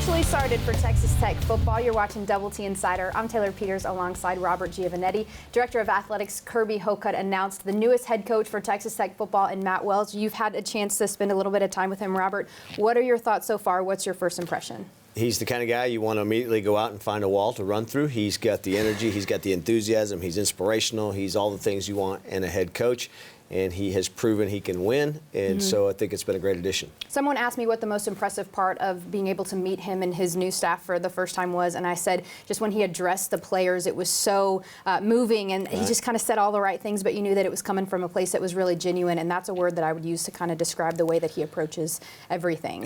officially started for Texas Tech football. You're watching Double T Insider. I'm Taylor Peters alongside Robert Giovanetti. Director of Athletics Kirby Hocutt announced the newest head coach for Texas Tech football in Matt Wells. You've had a chance to spend a little bit of time with him, Robert. What are your thoughts so far? What's your first impression? He's the kind of guy you want to immediately go out and find a wall to run through. He's got the energy, he's got the enthusiasm, he's inspirational, he's all the things you want in a head coach. And he has proven he can win, and so I think it's been a great addition. Someone asked me what the most impressive part of being able to meet him and his new staff for the first time was, and I said just when he addressed the players, it was so moving, and he just kind of said all the right things, but you knew that it was coming from a place that was really genuine, and that's a word that I would use to kind of describe the way that he approaches everything.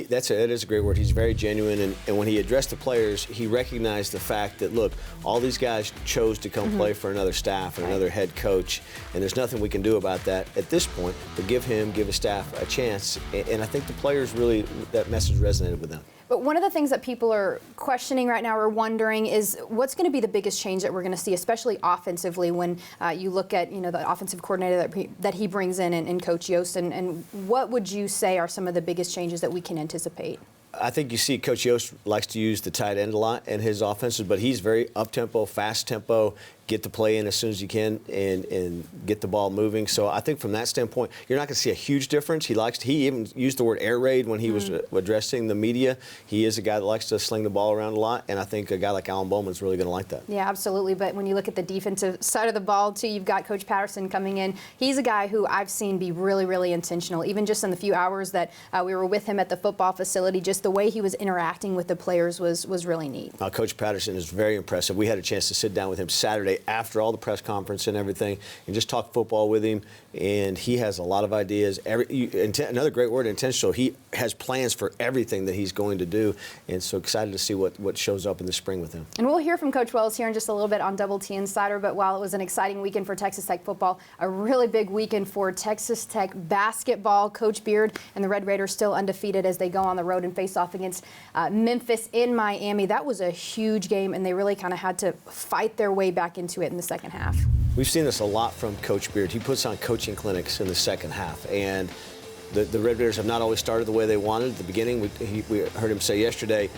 That is a great word. He's very genuine, and when he addressed the players, he recognized the fact that, look, all these guys chose to come play for another staff and another head coach, and there's nothing we can do about that at this point, but give his staff a chance. And I think the players really, that message resonated with them. But one of the things that people are questioning right now or wondering is what's going to be the biggest change that we're going to see, especially offensively, when you look at the offensive coordinator that he brings in Coach Yost, and what would you say are some of the biggest changes that we can anticipate? I think you see Coach Yost likes to use the tight end a lot in his offenses, but he's very up-tempo, fast-tempo, get the play in as soon as you can and get the ball moving. So I think from that standpoint, you're not going to see a huge difference. He even used the word air raid when he was addressing the media. He is a guy that likes to sling the ball around a lot, and I think a guy like Alan Bowman's really going to like that. Yeah, absolutely. But when you look at the defensive side of the ball, too, you've got Coach Patterson coming in. He's a guy who I've seen be really, really intentional. Even just in the few hours that we were with him at the football facility, just the way he was interacting with the players was really neat. Coach Patterson is very impressive. We had a chance to sit down with him Saturday after all the press conference and everything and just talk football with him, and he has a lot of ideas. Another great word, intentional. He has plans for everything that he's going to do, and so excited to see what shows up in the spring with him. And we'll hear from Coach Wells here in just a little bit on Double T Insider, but while it was an exciting weekend for Texas Tech football, a really big weekend for Texas Tech basketball. Coach Beard and the Red Raiders still undefeated as they go on the road and face off against Memphis in Miami. That was a huge game, and they really kind of had to fight their way back into it in the second half. We've seen this a lot from Coach Beard. He puts on coaching clinics in the second half, and the Red Raiders have not always started the way they wanted at the beginning. We heard him say yesterday,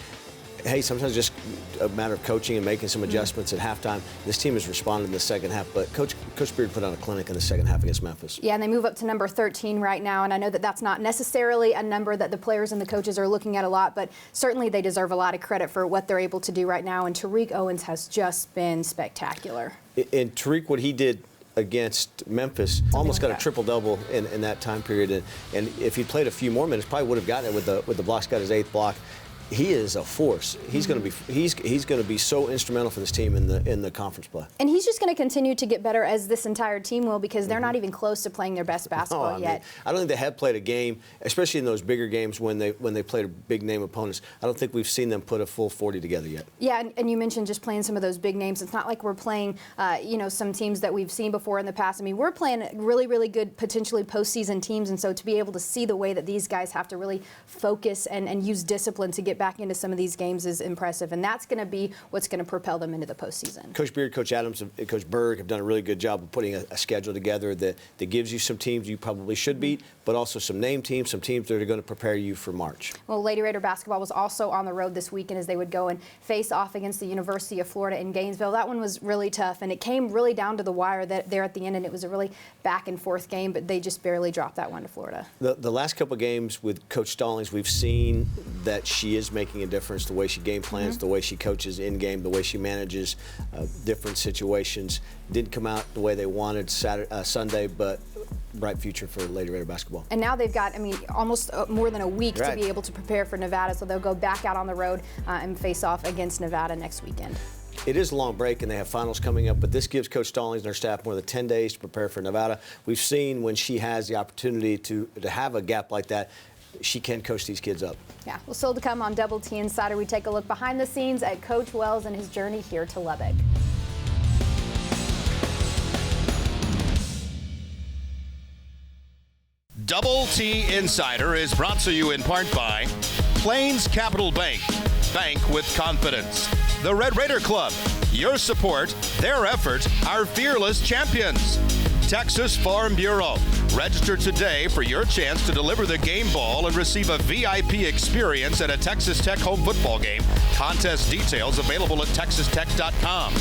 hey, sometimes just a matter of coaching and making some adjustments at halftime. This team has responded in the second half, but Coach Beard put on a clinic in the second half against Memphis. Yeah, and they move up to number 13 right now, and I know that that's not necessarily a number that the players and the coaches are looking at a lot, but certainly they deserve a lot of credit for what they're able to do right now, and Tariq Owens has just been spectacular. And Tariq, what he did against Memphis, almost got a triple-double in that time period, and if he played a few more minutes, probably would have gotten it with the blocks, got his 8th block. He is a force. He's going to be so instrumental for this team in the conference play. And he's just going to continue to get better as this entire team will, because they're not even close to playing their best basketball yet. I don't think they have played a game, especially in those bigger games when they played big name opponents. I don't think we've seen them put a full 40 together yet. Yeah, and you mentioned just playing some of those big names. It's not like we're playing some teams that we've seen before in the past. I mean, we're playing really, really good, potentially postseason teams, and so to be able to see the way that these guys have to really focus and use discipline to get back into some of these games is impressive, and that's going to be what's going to propel them into the postseason. Coach Beard, Coach Adams, and Coach Berg have done a really good job of putting a schedule together that gives you some teams you probably should beat, but also some name teams, some teams that are going to prepare you for March. Well, Lady Raider basketball was also on the road this weekend as they would go and face off against the University of Florida in Gainesville. That one was really tough, and it came really down to the wire there at the end, and it was a really back-and-forth game, but they just barely dropped that one to Florida. The last couple of games with Coach Stallings, we've seen that she is making a difference, the way she game plans, the way she coaches in-game, the way she manages different situations. Didn't come out the way they wanted Sunday, but bright future for Lady Raider basketball. And now they've got, almost more than a week to be able to prepare for Nevada, so they'll go back out on the road and face off against Nevada next weekend. It is a long break, and they have finals coming up, but this gives Coach Stallings and her staff more than 10 days to prepare for Nevada. We've seen when she has the opportunity to have a gap like that, she can coach these kids up. Yeah, well, still to come on Double T Insider, we take a look behind the scenes at Coach Wells and his journey here to Lubbock. Double T Insider is brought to you in part by Plains Capital Bank. Bank with confidence. The Red Raider Club. Your support, their effort, our fearless champions. Texas Farm Bureau. Register today for your chance to deliver the game ball and receive a VIP experience at a Texas Tech home football game. Contest details available at texastech.com.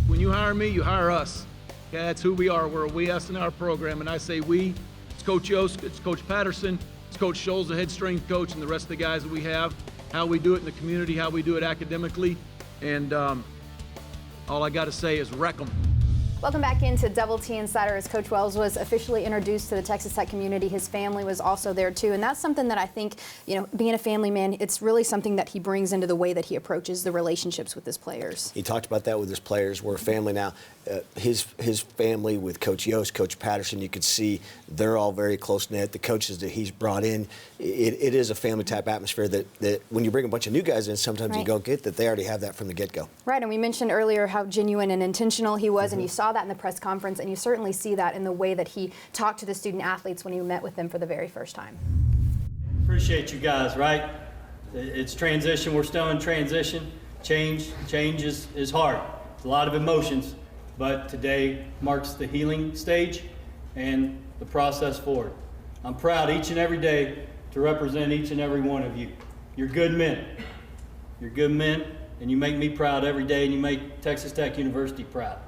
When you hire me, you hire us. Okay, that's who we are. We're a we, us in our program. And I say we, it's Coach Yost, it's Coach Patterson, it's Coach Scholes, the head strength coach, and the rest of the guys that we have, how we do it in the community, how we do it academically. And all I got to say is wreck them. Welcome back into Double T Insider. As Coach Wells was officially introduced to the Texas Tech community, his family was also there too. And that's something that I think, being a family man, it's really something that he brings into the way that he approaches the relationships with his players. He talked about that with his players. We're a family now. His family with Coach Yost, Coach Patterson, you could see they're all very close-knit. The coaches that he's brought in, it is a family-type atmosphere that when you bring a bunch of new guys in, sometimes you don't get that. They already have that from the get-go. Right, and we mentioned earlier how genuine and intentional he was, and you saw that in the press conference, and you certainly see that in the way that he talked to the student athletes when he met with them for the very first time. Appreciate you guys, right? It's transition. We're still in transition. Change is hard. It's a lot of emotions, but today marks the healing stage and the process forward. I'm proud each and every day to represent each and every one of you. You're good men. You're good men, and you make me proud every day, and you make Texas Tech University proud.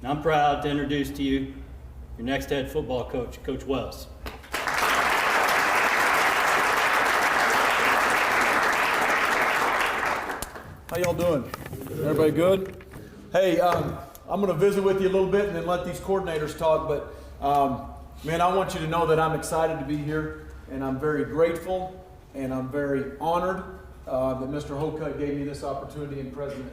And I'm proud to introduce to you your next head football coach, Coach Wells. How y'all doing? Everybody good? Hey, I'm going to visit with you a little bit and then let these coordinators talk. But, man, I want you to know that I'm excited to be here, and I'm very grateful, and I'm very honored that Mr. Holcutt gave me this opportunity and President.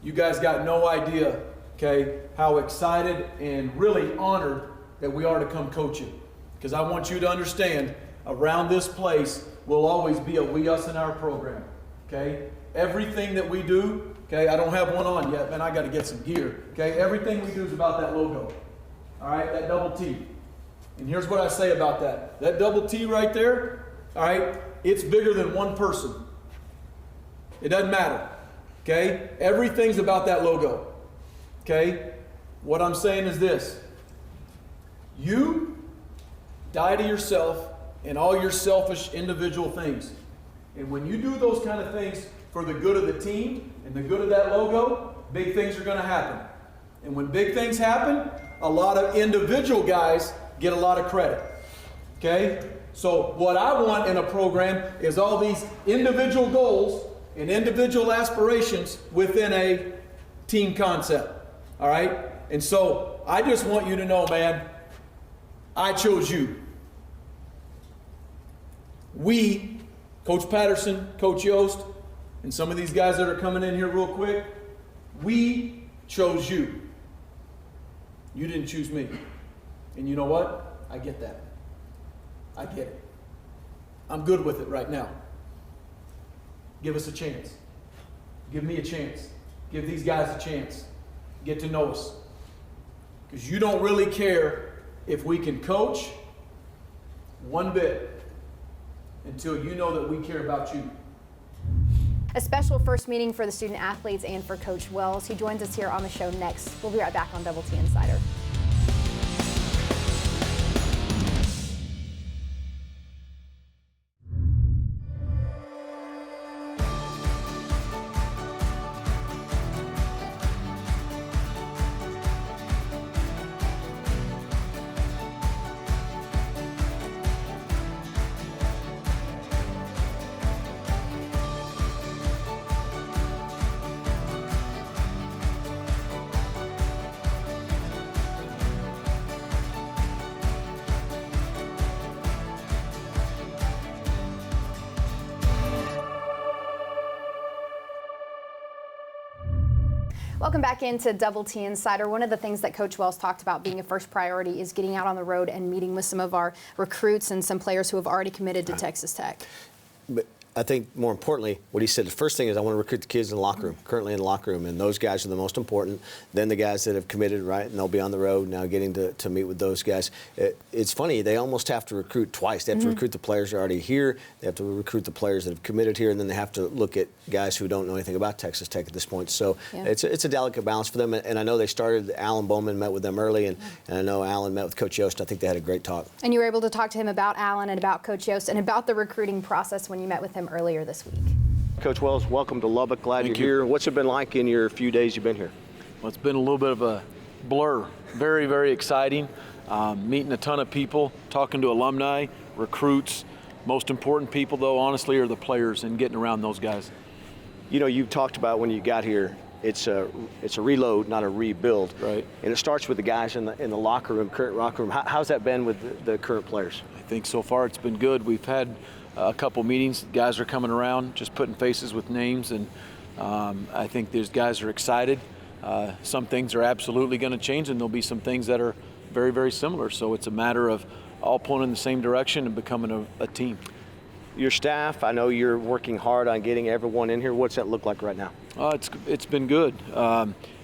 You guys got no idea, okay, how excited and really honored that we are to come coach you. Because I want you to understand, around this place will always be a we, us in our program, okay? Everything that we do, okay, I don't have one on yet, man, I got to get some gear, okay? Everything we do is about that logo, all right, that double T. And here's what I say about that. That double T right there, all right, it's bigger than one person. It doesn't matter, okay? Everything's about that logo, okay? What I'm saying is this. You die to yourself and all your selfish individual things. And when you do those kind of things for the good of the team and the good of that logo, big things are going to happen. And when big things happen, a lot of individual guys get a lot of credit. Okay? So what I want in a program is all these individual goals and individual aspirations within a team concept. All right? And so I just want you to know, man, I chose you. We, Coach Patterson, Coach Yost, and some of these guys that are coming in here real quick, we chose you. You didn't choose me. And you know what? I get that. I get it. I'm good with it right now. Give us a chance. Give me a chance. Give these guys a chance. Get to know us. Because you don't really care if we can coach one bit until you know that we care about you. A special first meeting for the student athletes and for Coach Wells. He joins us here on the show next. We'll be right back on Double T Insider. Welcome back into Double T Insider. One of the things that Coach Wells talked about being a first priority is getting out on the road and meeting with some of our recruits and some players who have already committed to Texas Tech. But I think more importantly, what he said, the first thing is I want to recruit the kids in the locker room, currently in the locker room, and those guys are the most important. Then the guys that have committed, right, and they'll be on the road now getting to meet with those guys. It's funny, they almost have to recruit twice. They have to recruit the players who are already here, they have to recruit the players that have committed here, and then they have to look at guys who don't know anything about Texas Tech at this point. So it's a delicate balance for them, and I know they started, Alan Bowman met with them early, and I know Alan met with Coach Yost. I think they had a great talk. And you were able to talk to him about Alan and about Coach Yost and about the recruiting process when you met with him earlier this week. Coach Wells, welcome to Lubbock. Glad you're here. What's it been like in your few days you've been here? Well, it's been a little bit of a blur. Very, very exciting. Meeting a ton of people, talking to alumni, recruits. Most important people, though, honestly, are the players and getting around those guys. You know, you talked about when you got here, it's a reload, not a rebuild. Right. And it starts with the guys in the locker room, current locker room. How's that been with the current players? I think so far it's been good. We've had a couple meetings. Guys are coming around, just putting faces with names, and I think these guys are excited. Some things are absolutely going to change, and there'll be some things that are very, very similar. So it's a matter of all pulling in the same direction and becoming a team. Your staff, I know you're working hard on getting everyone in here. What's that look like right now? It's been good.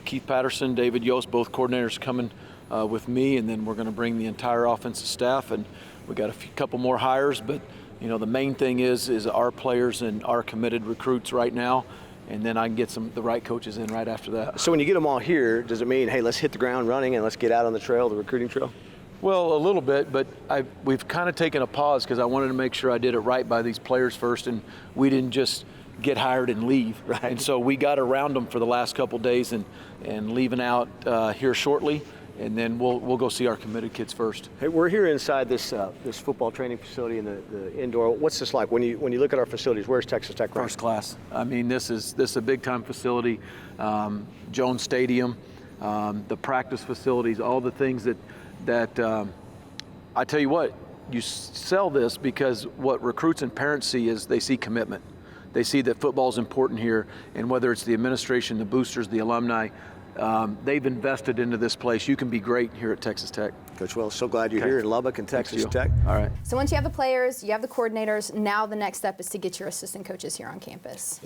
Keith Patterson, David Yost, both coordinators coming with me, and then we're going to bring the entire offensive staff, and we got couple more hires, but you know, the main thing is our players and our committed recruits right now, and then I can get the right coaches in right after that. So when you get them all here, does it mean, hey, let's hit the ground running and let's get out on the trail, the recruiting trail? Well, a little bit, but we've kind of taken a pause because I wanted to make sure I did it right by these players first, and we didn't just get hired and leave. Right. And so we got around them for the last couple days and leaving out here shortly. And then we'll go see our committed kids first. Hey, we're here inside this football training facility in the indoor. What's this like? When you look at our facilities, where's Texas Tech ranked? First class. I mean, this is a big time facility. Jones Stadium, the practice facilities, all the things that I tell you what, you sell this because what recruits and parents see is they see commitment. They see that football is important here, and whether it's the administration, the boosters, the alumni, they've invested into this place. You can be great here at Texas Tech. Coach Wells, so glad you're here in Lubbock and Texas Tech. All right. So once you have the players, you have the coordinators, now the next step is to get your assistant coaches here on campus.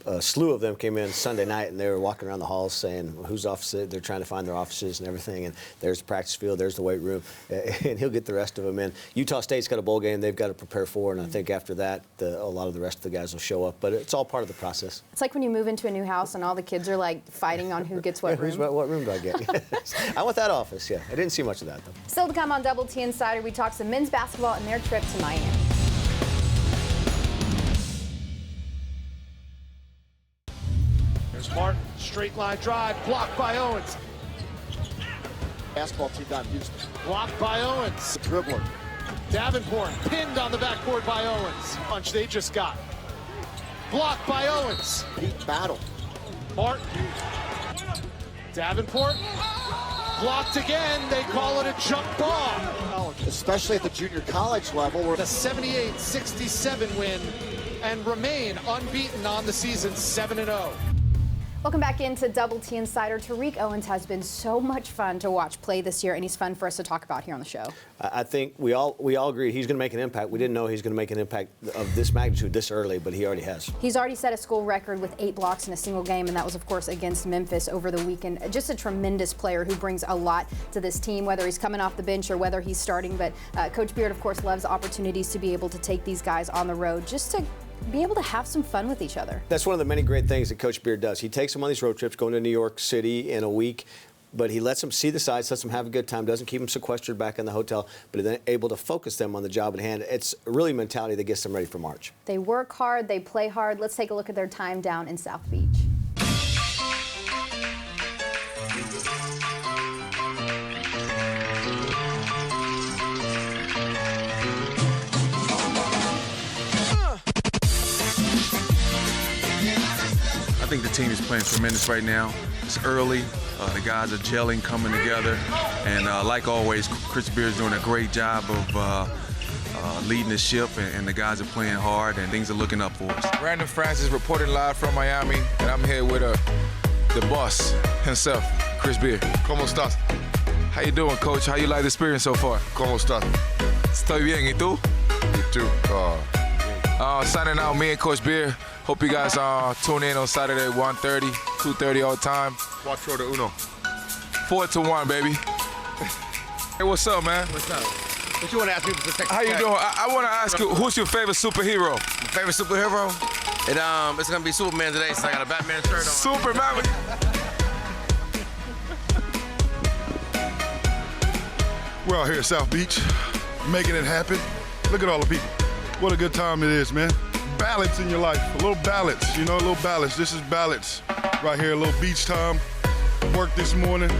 A slew of them came in Sunday night, and they were walking around the halls saying whose office they're trying to find their offices and everything. And there's the practice field, there's the weight room, and he'll get the rest of them in. Utah State's got a bowl game they've got to prepare for, and I think after that, a lot of the rest of the guys will show up. But it's all part of the process. It's like when you move into a new house and all the kids are like fighting on who gets what room. What room do I get? I want that office, yeah. I didn't see much of that, though. Still to come on Double T Insider, we talk some men's basketball and their trip to Miami. There's Martin, straight line drive, blocked by Owens. Basketball team down Houston. Blocked by Owens. The dribbler. Davenport pinned on the backboard by Owens. Punch they just got. Blocked by Owens. Heat battle. Martin. Davenport. Blocked again. They call it a jump ball. Especially at the junior college level. The 78-67 win and remain unbeaten on the season, 7-0. Welcome back into Double T Insider. Tariq Owens has been so much fun to watch play this year, and he's fun for us to talk about here on the show. I think we all agree he's going to make an impact. We didn't know he's going to make an impact of this magnitude this early, but he already has. He's already set a school record with 8 blocks in a single game, and that was, of course, against Memphis over the weekend. Just a tremendous player who brings a lot to this team, whether he's coming off the bench or whether he's starting. But Coach Beard, of course, loves opportunities to be able to take these guys on the road just to be able to have some fun with each other. That's one of the many great things that Coach Beard does. He takes them on these road trips, going to New York City in a week, but he lets them see the sights, lets them have a good time, doesn't keep them sequestered back in the hotel, but is able to focus them on the job at hand. It's really a mentality that gets them ready for March. They work hard, they play hard. Let's take a look at their time down in South Beach. I think the team is playing tremendous right now. It's early. The guys are gelling, coming together. And like always, Chris Beard is doing a great job of leading the ship, and the guys are playing hard, and things are looking up for us. Brandon Francis reporting live from Miami, and I'm here with the boss himself, Chris Beard. ¿Cómo estás? How you doing, Coach? How you like the experience so far? ¿Cómo estás? Estoy bien, ¿y tú? You too. Signing out, me and Coach Beer. Hope you guys tune in on Saturday, 1:30, 2:30 all the time. Cuatro de uno. 4-1, baby. Hey, what's up, man? What's up? What you want to ask me for Texas How you Tech? doing? I want to ask you, who's your favorite superhero? My favorite superhero? It's gonna be Superman today, so I got a Batman shirt on. Superman. We're out here at South Beach, making it happen. Look at all the people. What a good time it is, man. Balance in your life, a little balance, you know, a little balance. This is balance right here, a little beach time. Work this morning.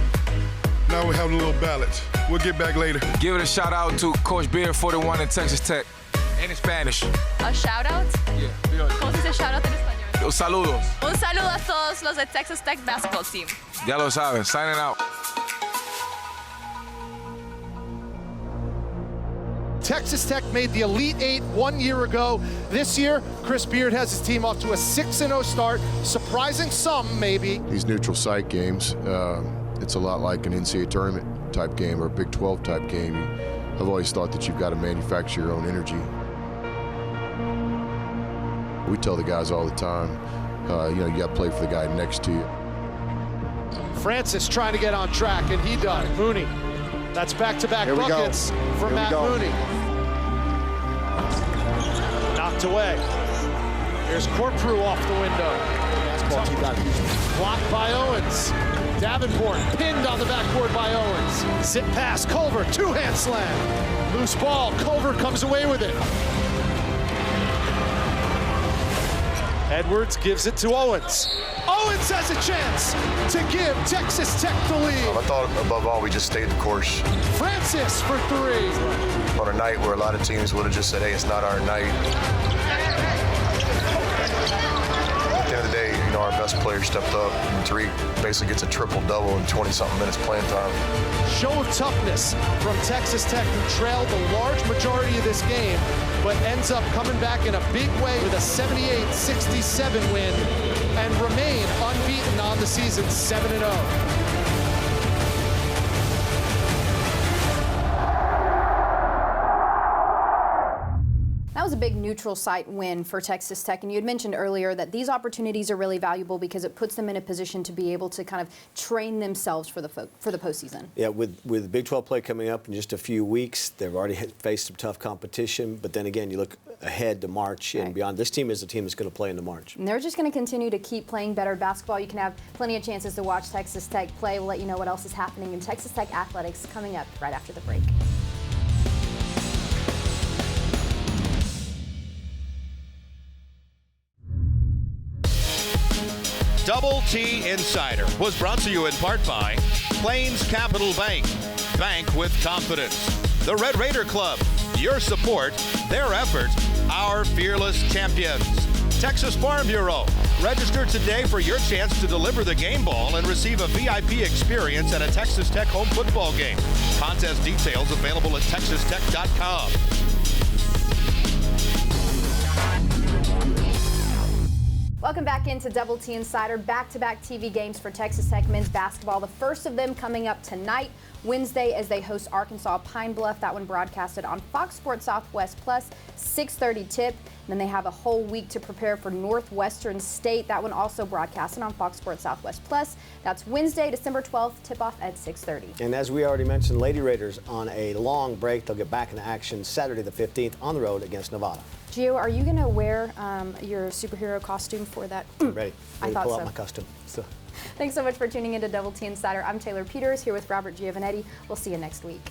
Now we're having a little balance. We'll get back later. Give it a shout out to Coach Beer, 41 in Texas Tech, and in Spanish. A shout out? Yeah. ¿Cómo se dice shout out en español? Los saludos. Un saludo a todos los de Texas Tech basketball team. Ya lo saben, signing out. Texas Tech made the Elite Eight 1 year ago. This year, Chris Beard has his team off to a 6-0 start, surprising some, maybe. These neutral site games, it's a lot like an NCAA tournament type game or a Big 12 type game. I've always thought that you've got to manufacture your own energy. We tell the guys all the time, you got to play for the guy next to you. Francis trying to get on track, and he does. Mooney. That's back-to-back buckets for Matt Mooney. Knocked away. Here's Corprew off the window. Blocked by Owens. Davenport pinned on the backboard by Owens. Zip pass, Culver, two-hand slam. Loose ball, Culver comes away with it. Edwards gives it to Owens. Owens has a chance to give Texas Tech the lead. I thought above all we just stayed the course. Francis for three. On a night where a lot of teams would have just said, hey, it's not our night. At the end of the day, our best player stepped up. And Tariq basically gets a triple-double in 20-something minutes playing time. Show of toughness from Texas Tech, who trailed the large majority of this game, but ends up coming back in a big way with a 78-67 win and remain unbeaten on the season, 7-0. That was a big neutral site win for Texas Tech, and you had mentioned earlier that these opportunities are really valuable because it puts them in a position to be able to kind of train themselves for the postseason. Yeah, with Big 12 play coming up in just a few weeks, they've already faced some tough competition. But then again, you look ahead to March and beyond. This team is a team that's going to play into March. And they're just going to continue to keep playing better basketball. You can have plenty of chances to watch Texas Tech play. We'll let you know what else is happening in Texas Tech athletics coming up right after the break. Double T Insider was brought to you in part by Plains Capital Bank. Bank with confidence. The Red Raider Club. Your support, their effort, our fearless champions. Texas Farm Bureau. Register today for your chance to deliver the game ball and receive a VIP experience at a Texas Tech home football game. Contest details available at texastech.com. Welcome back into Double T Insider. Back-to-back TV games for Texas Tech men's basketball. The first of them coming up tonight, Wednesday, as they host Arkansas Pine Bluff. That one broadcasted on Fox Sports Southwest Plus, 6:30 tip. And then they have a whole week to prepare for Northwestern State. That one also broadcasted on Fox Sports Southwest Plus. That's Wednesday, December 12th, tip-off at 6:30. And as we already mentioned, Lady Raiders on a long break. They'll get back into action Saturday the 15th on the road against Nevada. Gio, are you going to wear your superhero costume for that? I'm ready. I thought pull so. out my costume. So. Thanks so much for tuning into Double T Insider. I'm Taylor Peters here with Robert Giovanetti. We'll see you next week.